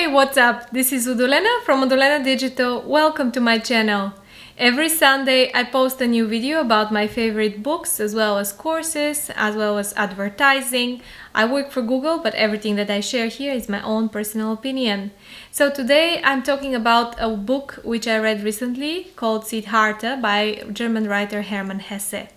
Hey, what's up? This is Udolena from Udolena Digital. Welcome to my channel. Every Sunday I post a new video about my favorite books, as well as courses, as well as advertising. I work for Google, but everything that I share here is my own personal opinion. So today I'm talking about a book which I read recently called Siddhartha by German writer Hermann Hesse.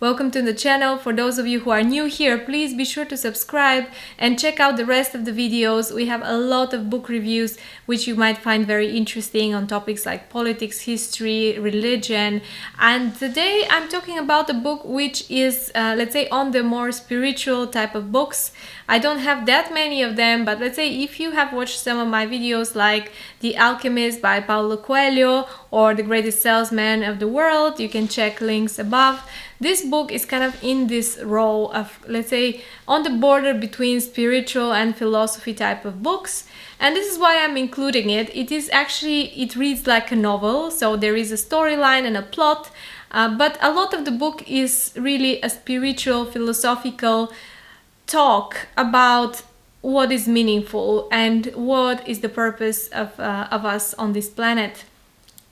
Welcome to the channel. For those of you who are new here, please be sure to subscribe and check out the rest of the videos. We have a lot of book reviews which you might find very interesting on topics like politics, history, religion. And today I'm talking about a book which is, let's say, on the more spiritual type of books. I don't have that many of them, but let's say if you have watched some of my videos like The Alchemist by Paulo Coelho or The Greatest Salesman of the World, you can check links above. This book is kind of in this role of, let's say, on the border between spiritual and philosophy type of books. And this is why I'm including it. It reads like a novel, so there is a storyline and a plot, but a lot of the book is really a spiritual, philosophical talk about what is meaningful and what is the purpose of us on this planet.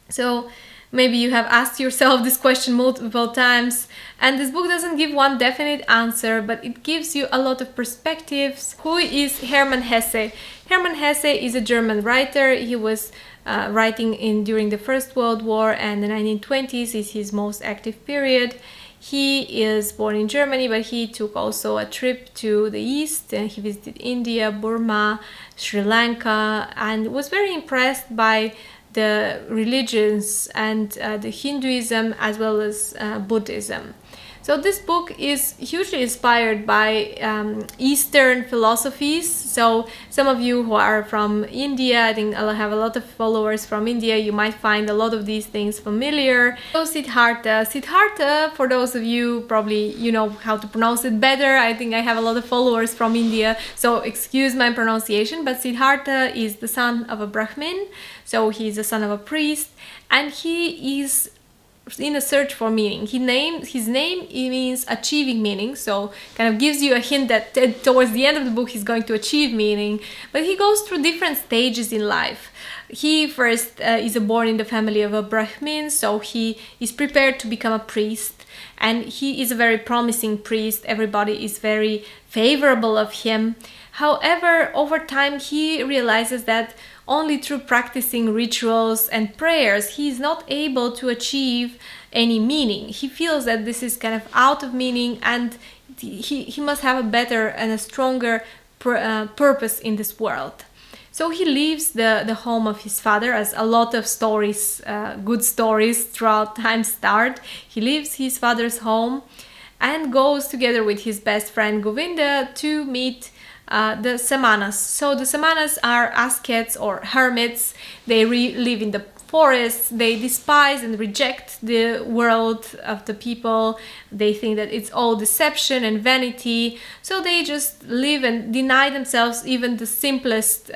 So maybe you have asked yourself this question multiple times, and this book doesn't give one definite answer, but it gives you a lot of perspectives. Who is Hermann Hesse? Hermann Hesse is a German writer. He was writing during the First World War, and the 1920s is his most active period. He is born in Germany, but he took also a trip to the East, and he visited India, Burma, Sri Lanka, and was very impressed by the religions and the Hinduism as well as Buddhism. So this book is hugely inspired by Eastern philosophies. So some of you who are from India, I think I'll have a lot of followers from India, you might find a lot of these things familiar. So Siddhartha, for those of you, probably you know how to pronounce it better. I think I have a lot of followers from India, so excuse my pronunciation, but Siddhartha is the son of a Brahmin, so he's the son of a priest, and he is in a search for meaning. His name means achieving meaning, so kind of gives you a hint that towards the end of the book he's going to achieve meaning. But he goes through different stages in life. He first is born in the family of a Brahmin, so he is prepared to become a priest, and he is a very promising priest. Everybody is very favorable of him. However, over time he realizes that only through practicing rituals and prayers he is not able to achieve any meaning. He feels that this is kind of out of meaning, and he must have a better and a stronger purpose in this world. So he leaves the home of his father, as a lot of stories, good stories throughout time start. He leaves his father's home and goes together with his best friend Govinda to meet the Samanas. So the Samanas are ascets or hermits. They live in the forests. They despise and reject the world of the people. They think that it's all deception and vanity. So they just live and deny themselves even the simplest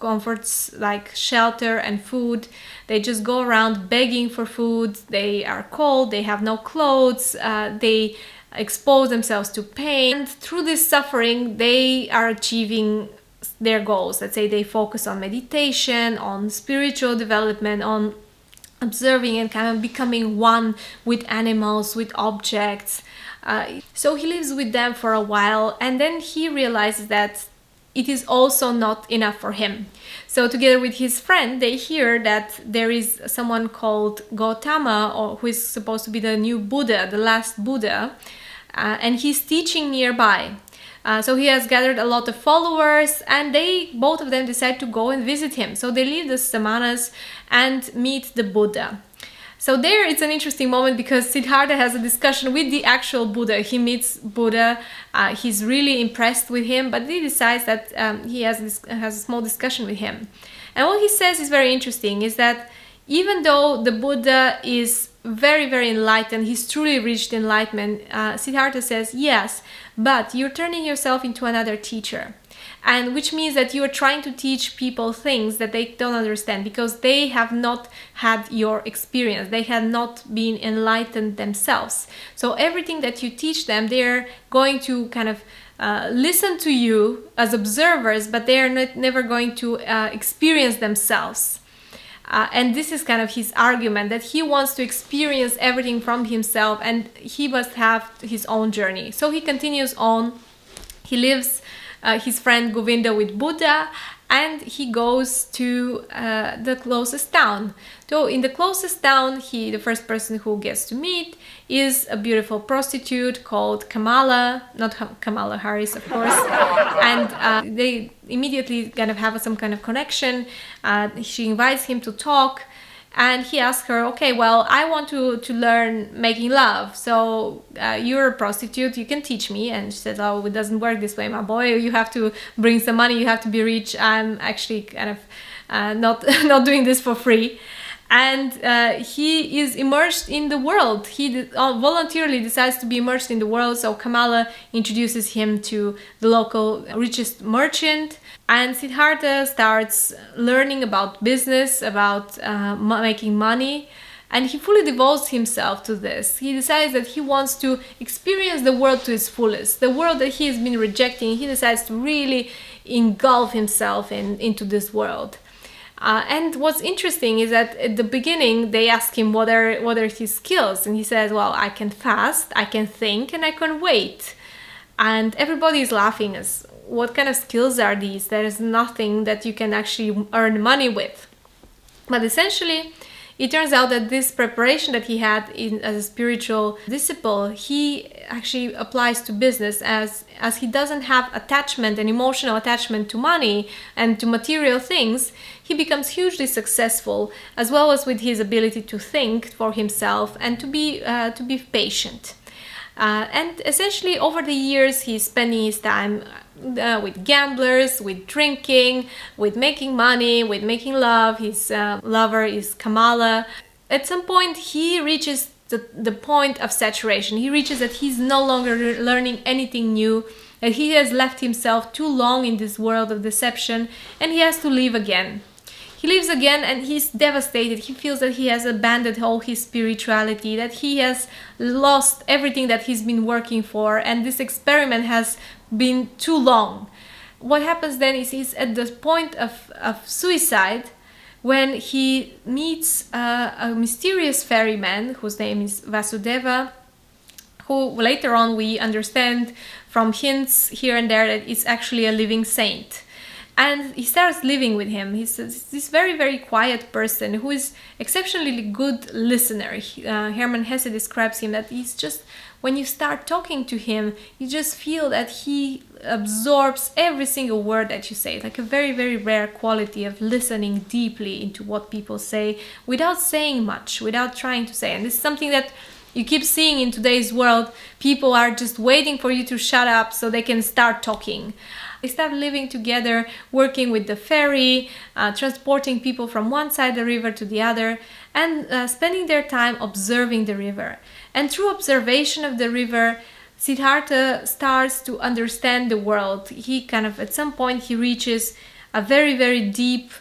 comforts like shelter and food. They just go around begging for food. They are cold. They have no clothes. They expose themselves to pain, and through this suffering they are achieving their goals. Let's say they focus on meditation, on spiritual development, on observing and kind of becoming one with animals, with objects. So he lives with them for a while, and then he realizes that it is also not enough for him. So together with his friend, they hear that there is someone called Gautama, or who is supposed to be the new Buddha, the last Buddha, and he's teaching nearby. So he has gathered a lot of followers, and both of them decide to go and visit him. So they leave the Samanas and meet the Buddha. So there it's an interesting moment, because Siddhartha has a discussion with the actual Buddha. He meets Buddha, he's really impressed with him, but he decides that he has a small discussion with him. And what he says is very interesting, is that even though the Buddha is very, very enlightened, he's truly reached enlightenment, Siddhartha says, yes, but you're turning yourself into another teacher. And which means that you are trying to teach people things that they don't understand, because they have not had your experience. They have not been enlightened themselves. So everything that you teach them, they're going to kind of listen to you as observers, but they are never going to experience themselves. And this is kind of his argument, that he wants to experience everything from himself and he must have his own journey. So he continues on. He leaves his friend Govinda with Buddha, and he goes to the closest town. So in the closest town, the first person who gets to meet is a beautiful prostitute called Kamala, not Kamala Harris, of course. And they immediately kind of have some kind of connection. She invites him to talk. And he asked her, okay, well, I want to learn making love. So you're a prostitute, you can teach me. And she said, oh, it doesn't work this way, my boy. You have to bring some money, you have to be rich. I'm actually kind of not doing this for free. And he is immersed in the world. He voluntarily decides to be immersed in the world. So Kamala introduces him to the local richest merchant. And Siddhartha starts learning about business, about making money. And he fully devotes himself to this. He decides that he wants to experience the world to its fullest. The world that he has been rejecting, he decides to really engulf himself into this world. And what's interesting is that at the beginning they ask him what are his skills, and he says, well, I can fast, I can think, and I can wait. And everybody is laughing as, what kind of skills are these? There is nothing that you can actually earn money with. But essentially, it turns out that this preparation that he had as a spiritual disciple, he actually applies to business as he doesn't have attachment, an emotional attachment to money and to material things. He becomes hugely successful, as well as with his ability to think for himself and to be patient. And essentially, over the years, he's spending his time with gamblers, with drinking, with making money, with making love. His lover is Kamala. At some point, he reaches the point of saturation. He reaches that he's no longer learning anything new, that he has left himself too long in this world of deception, and he has to leave again. He leaves again and he's devastated. He feels that he has abandoned all his spirituality, that he has lost everything that he's been working for, and this experiment has been too long. What happens then is he's at the point of suicide when he meets a mysterious ferryman whose name is Vasudeva, who later on we understand from hints here and there that it's actually a living saint. And he starts living with him. He's this very, very quiet person who is exceptionally good listener. Herman Hesse describes him that he's just, when you start talking to him, you just feel that he absorbs every single word that you say. Like a very, very rare quality of listening deeply into what people say without saying much, without trying to say. And this is something that you keep seeing in today's world. People are just waiting for you to shut up so they can start talking. They start living together, working with the ferry, transporting people from one side of the river to the other, and spending their time observing the river. And through observation of the river, Siddhartha starts to understand the world. He kind of, at some point, he reaches a very, very deep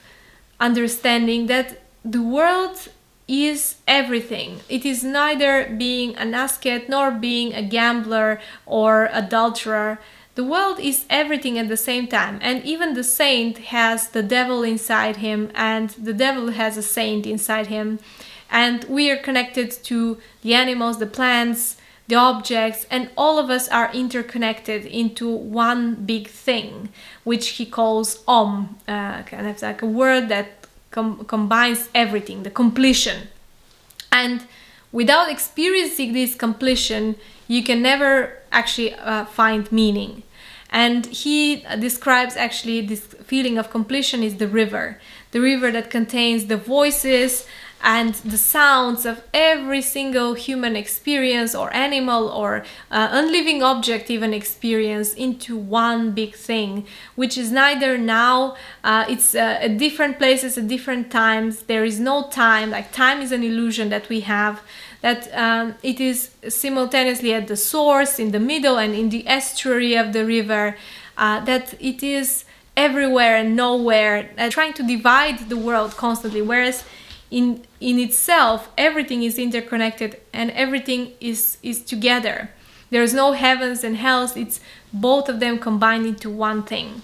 understanding that the world is everything. It is neither being an ascet nor being a gambler or adulterer. The world is everything at the same time, and even the saint has the devil inside him, and the devil has a saint inside him, and we are connected to the animals, the plants, the objects, and all of us are interconnected into one big thing, which he calls Om, kind of like a word that combines everything, the completion. And without experiencing this completion, you can never actually find meaning. And he describes actually this feeling of completion is the river that contains the voices and the sounds of every single human experience or animal or unliving object even experience into one big thing, which is neither now, it's at different places at different times. There is no time, like time is an illusion that we have, that it is simultaneously at the source, in the middle, and in the estuary of the river, that it is everywhere and nowhere, trying to divide the world constantly, whereas in itself everything is interconnected and everything is together. There's no heavens and hells. It's both of them combined into one thing.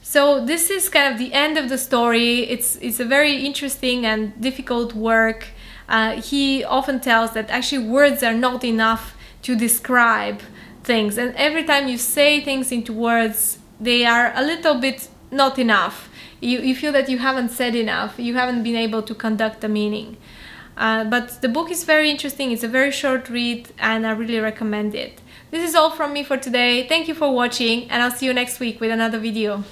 So this is kind of the end of the story. It's a very interesting and difficult work. He often tells that actually words are not enough to describe things, and every time you say things into words, they are a little bit not enough. You feel that you haven't said enough, you haven't been able to conduct the meaning. But the book is very interesting. It's a very short read and I really recommend it. This is all from me for today. Thank you for watching, and I'll see you next week with another video.